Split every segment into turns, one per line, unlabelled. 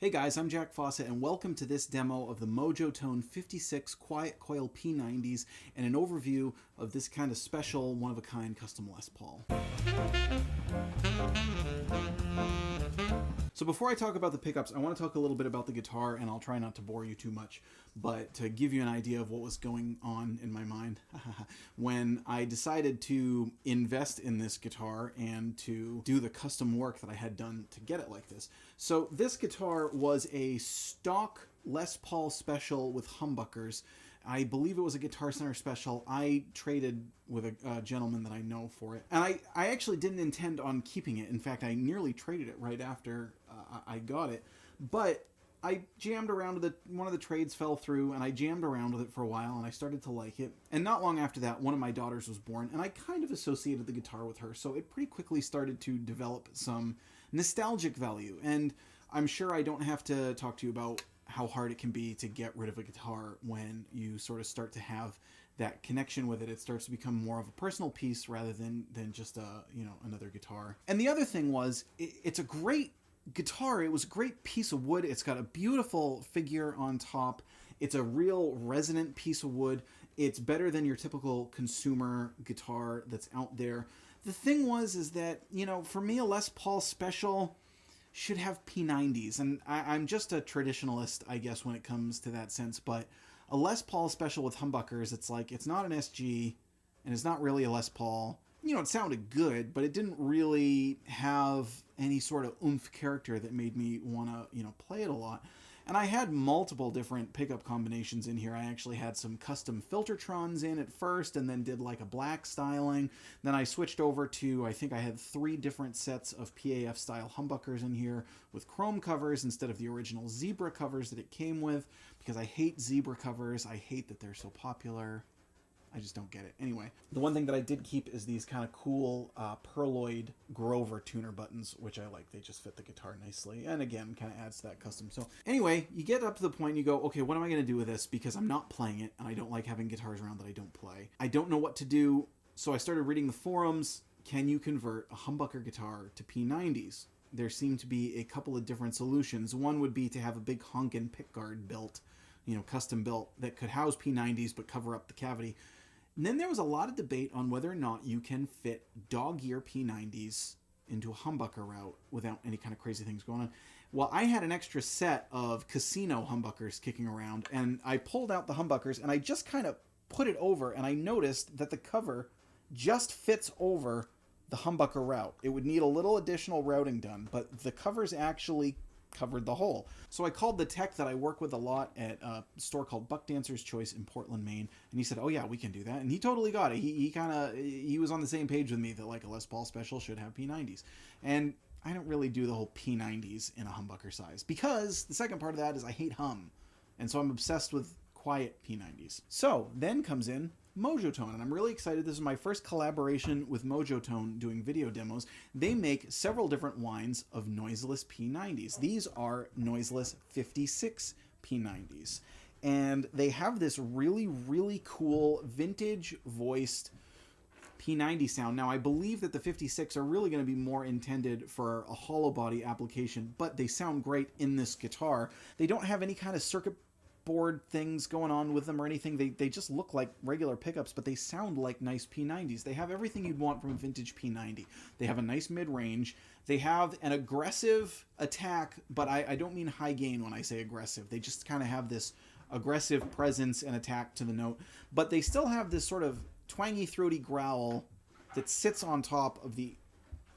Hey guys, I'm Jack Fossett and welcome to this demo of the Mojotone 56 Quiet Coil P90s and an overview of this kind of special, one-of-a-kind custom Les Paul. So before I talk about the pickups, I want to talk a little bit about the guitar, and I'll try not to bore you too much, but to give you an idea of what was going on in my mind when I decided to invest in this guitar and to do the custom work that I had done to get it like this. So this guitar was a stock Les Paul Special with humbuckers. I believe it was a Guitar Center special. I traded with a gentleman that I know for it. And I actually didn't intend on keeping it. In fact, I nearly traded it right after I got it. But I jammed around with it. One of the trades fell through, and I jammed around with it for a while, and I started to like it. And not long after that, one of my daughters was born, and I kind of associated the guitar with her. So it pretty quickly started to develop some nostalgic value. And I'm sure I don't have to talk to you about how hard it can be to get rid of a guitar when you sort of start to have that connection with it. It starts to become more of a personal piece rather than just another guitar. And the other thing was, it's a great guitar. It was a great piece of wood. It's got a beautiful figure on top. It's a real resonant piece of wood. It's better than your typical consumer guitar that's out there. The thing is that, for me, a Les Paul Special should have P90s, and I'm just a traditionalist, I guess, when it comes to that sense, but a Les Paul Special with humbuckers, it's like, it's not an SG, and it's not really a Les Paul. It sounded good, but it didn't really have any sort of oomph character that made me want to, play it a lot. And I had multiple different pickup combinations in here. I actually had some custom Filtertrons in at first, and then did like a black styling. Then I switched over to, I think I had 3 different sets of PAF style humbuckers in here with chrome covers instead of the original zebra covers that it came with, because I hate zebra covers. I hate that they're so popular. I just don't get it. Anyway, the one thing that I did keep is these kind of cool Perloid Grover tuner buttons, which I like. They just fit the guitar nicely, and again, kind of adds to that custom. So anyway, you get up to the point and you go, okay, what am I going to do with this? Because I'm not playing it, and I don't like having guitars around that I don't play. I don't know what to do, so I started reading the forums. Can you convert a humbucker guitar to P90s? There seem to be a couple of different solutions. One would be to have a big honkin' pickguard built, custom built, that could house P90s but cover up the cavity. And then there was a lot of debate on whether or not you can fit dogear P90s into a humbucker route without any kind of crazy things going on. Well, I had an extra set of casino humbuckers kicking around, and I pulled out the humbuckers, and I just kind of put it over, and I noticed that the cover just fits over the humbucker route. It would need a little additional routing done, but the covers actually covered the hole. So I called the tech that I work with a lot at a store called Buck Dancer's Choice in Portland, Maine, and he said, oh yeah, we can do that. And he totally got it. He was on the same page with me that like a Les Paul Special should have P90s. And I don't really do the whole P90s in a humbucker size, because the second part of that is I hate hum. And so I'm obsessed with quiet P90s. So then comes in Mojotone, and I'm really excited. This is my first collaboration with Mojotone doing video demos. They make several different lines of noiseless P90s. These are noiseless 56 P90s, and they have this really, really cool vintage voiced P90 sound. Now, I believe that the 56 are really going to be more intended for a hollow body application, but they sound great in this guitar. They don't have any kind of circuit board things going on with them or anything. They just look like regular pickups, but they sound like nice P90s. They have everything you'd want from a vintage P90. They have a nice mid-range. They have an aggressive attack, but I don't mean high gain when I say aggressive. They just kind of have this aggressive presence and attack to the note, but they still have this sort of twangy, throaty growl that sits on top of the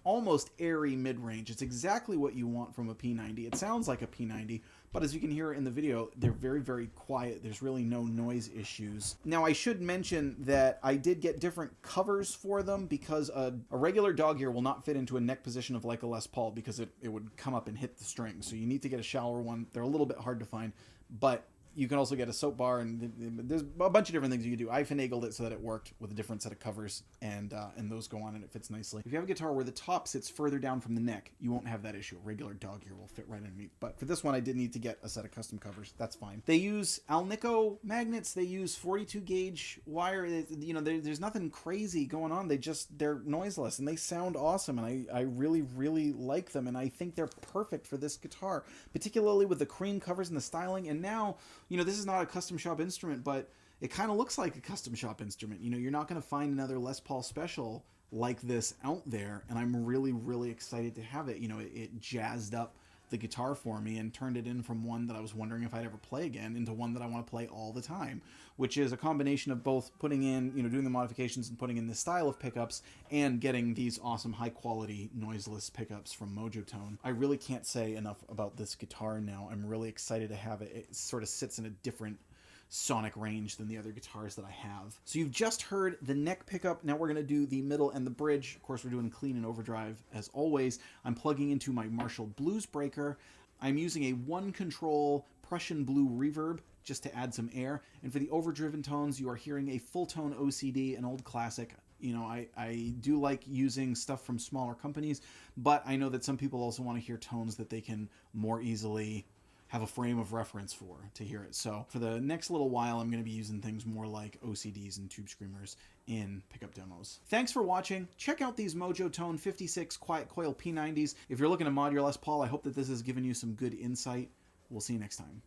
almost airy mid-range. It's exactly what you want from a P90. It sounds like a P90, but as you can hear in the video, they're very, very quiet. There's really no noise issues. Now, I should mention that I did get different covers for them, because a regular dog ear will not fit into a neck position of like a Les Paul, because it would come up and hit the string. So you need to get a shallower one. They're a little bit hard to find, but you can also get a soap bar, and there's a bunch of different things you can do. I finagled it so that it worked with a different set of covers, and those go on and it fits nicely. If you have a guitar where the top sits further down from the neck, you won't have that issue. A regular dog ear will fit right underneath. But for this one, I did need to get a set of custom covers. That's fine. They use Alnico magnets. They use 42 gauge wire. You know, there's nothing crazy going on. They're noiseless and they sound awesome, and I really, really like them, and I think they're perfect for this guitar, particularly with the cream covers and the styling. And now, you know, this is not a custom shop instrument, but it kind of looks like a custom shop instrument. You know, you're not going to find another Les Paul Special like this out there, and I'm really, really excited to have it. You know, it jazzed up the guitar for me and turned it in from one that I was wondering if I'd ever play again into one that I want to play all the time, which is a combination of both putting in, you know, doing the modifications and putting in this style of pickups and getting these awesome high quality noiseless pickups from Mojotone. I really can't say enough about this guitar now. I'm really excited to have it. It sort of sits in a different sonic range than the other guitars that I have. So you've just heard the neck pickup. Now we're going to do the middle and the bridge. Of course, we're doing clean and overdrive as always. I'm plugging into my Marshall Blues Breaker. I'm using a one control Prussian blue reverb just to add some air. And for the overdriven tones, you are hearing a full tone OCD, an old classic. You know, I do like using stuff from smaller companies, but I know that some people also want to hear tones that they can more easily have a frame of reference for to hear it. So for the next little while, I'm going to be using things more like OCDs and tube screamers in pickup demos. Thanks for watching. Check out these Mojotone 56 Quiet Coil P90s. If you're looking to mod your Les Paul, I hope that this has given you some good insight. We'll see you next time.